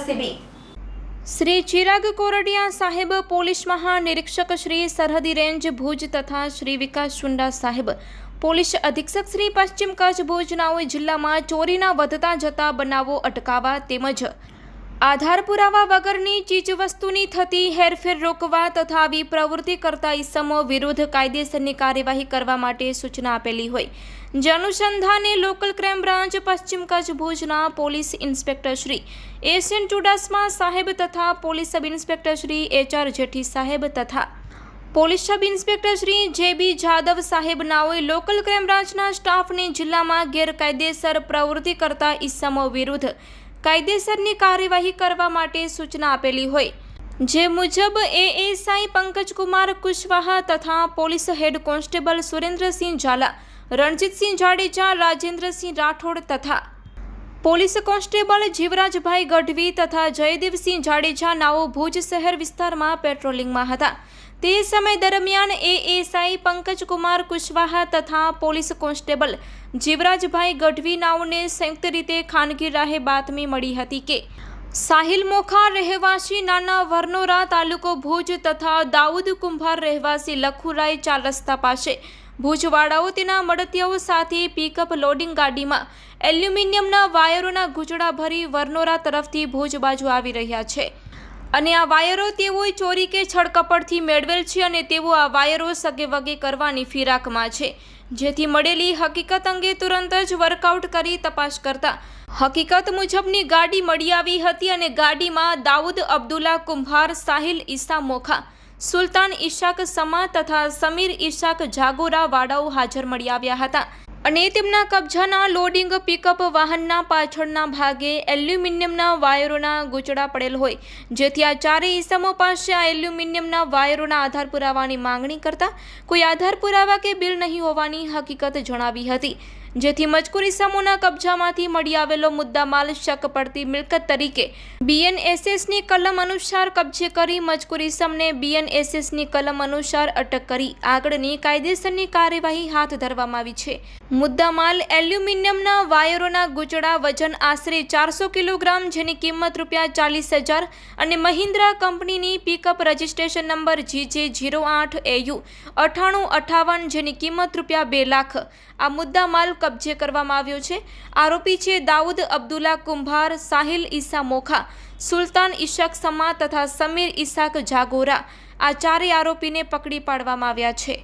નસીબી। श्री चिराग कोरडिया साहेब police महानिरीक्षक श्री सरहदी range भुज तथा श्री विकास चुंडा साहेब पोलीस अधीक्षक श्री पश्चिम कच्छ भुज नाओ जिल्ला में चोरीना वधता जता बनावो अटकावा तेमज आधार पुरावा वगरनी चीजवस्तुनी थती हेरफेर रोकवा तथा आवी प्रवृत्ति करता ईसमो विरुद्ध कायदेसरनी कार्यवाही करवा माटे सूचना आपेली होय। जे अनुसंधाने लोकल क्राइम ब्रांच पश्चिम कच्छ भुजना police inspector Shri S N. Chudasama साहेब तथा police sub inspector Shri HR. जेठी साहेब तथा police sub inspector Shri J B. Jadav साहेब नाओए लोकल क्राइम ब्रांचना स्टाफने जिल्लामां गैरकायदेसर प्रवृत्ति करता ईसमो विरुद्ध कायदेसरनी कार्यवाही करवा माटे सूचना आपेली होय। जे मुजब एएसआई पंकज कुमार कुशवाहा तथा police head constable Surendra Singh झाला, रणजीत सिंह जाडेजा, राजेन्द्र सिंह राठौड़ तथा पोलीस कोन्स्टेबल जीवराज भाई गढ़वी तथा जयदेव सिंह जाडेजा नाओ भुज शहर विस्तार में पेट्रोलिंग में हता। ते समय दरमियान एएसआई पंकज कुमार कुशवाहा तथा पोलीस कोन्स्टेबल जीवराज भाई गढ़वी नाओने संयुक्त रीते खानगी राहे बातमी मળી હતી કે સાહિલ મોખા રહેવાસી નાના વરનોરા તાલુકો ભુજ તથા દાઉદ કુંભાર રહેવાસી લખુરાય 4 રસ્તા પાસે ભુજવાળાઓ તેના મળતિયાઓ સાથે પિકઅપ લોડિંગ ગાડીમાં એલ્યુમિનિયમના વાયરોના ગુજડા ભરી વરનોરા તરફથી ભુજ બાજુ આવી રહ્યા છે અને આ વાયરો તેઓએ ચોરી કે છળકપટથી મેળવેલ છે અને તેઓ આ વાયરો સગે વગે કરવાની ફિરાકમાં છે। જેથી મળેલી હકીકત અંગે તુરંત જ વર્કઆઉટ કરી તપાસ કરતા હકીકત મુજબની ગાડી મળી આવી હતી અને ગાડીમાં દાઉદ અબ્દુલ્લા કુંભાર, સાહિલ ઈસા મોખા, સુલતાન ઈશાક સમા તથા સમીર ઈશાક જાગોરા વાળાઓ હાજર મળી આવ્યા હતા અને તેમના કબજાના લોડિંગ પિકઅપ વાહનના પાછળના ભાગે એલ્યુમિનિયમના વાયરોના ગૂંચડા પડેલ હોય। જેથી આ ચારેય ઈસમો પાસે આ એલ્યુમિનિયમના વાયરોના આધાર પુરાવાની માંગણી કરતા કોઈ આધાર પુરાવા કે બિલ નહીં હોવાની હકીકત જણાવી હતી। જેથી મજકૂર ઈસમોના કબજામાંથી મળી આવેલો મુદ્દામાલ શક પડતી મિલકત તરીકે બીએનએસએસની કલમ અનુસાર કબજે કરી મજકૂર ઈસમને બીએનએસએસની કલમ અનુસાર અટક કરી આગળની કાયદેસરની કાર્યવાહી હાથ ધરવામાં આવી છે। મુદ્દામાલ એલ્યુમિનિયમના વાયરોના ગૂંચડા વજન આશરે 400 કિલોગ્રામ જેની કિંમત ₹40,000 અને મહિન્દ્રા કંપનીની પિકઅપ રજિસ્ટ્રેશન નંબર GJ08AU 9858 જેની કિંમત ₹2 લાખ આ મુદ્દામાલ કબજે કરવામાં આવ્યો છે। આરોપી છે દાઉદ અબ્દુલ્લા કુંભાર, સાહિલ ઈસા મોખા, સુલતાન ઈશાક સમા તથા સમીર ઈશાક જાગોરા। આ ચારેય આરોપીને પકડી પાડવામાં આવ્યા છે।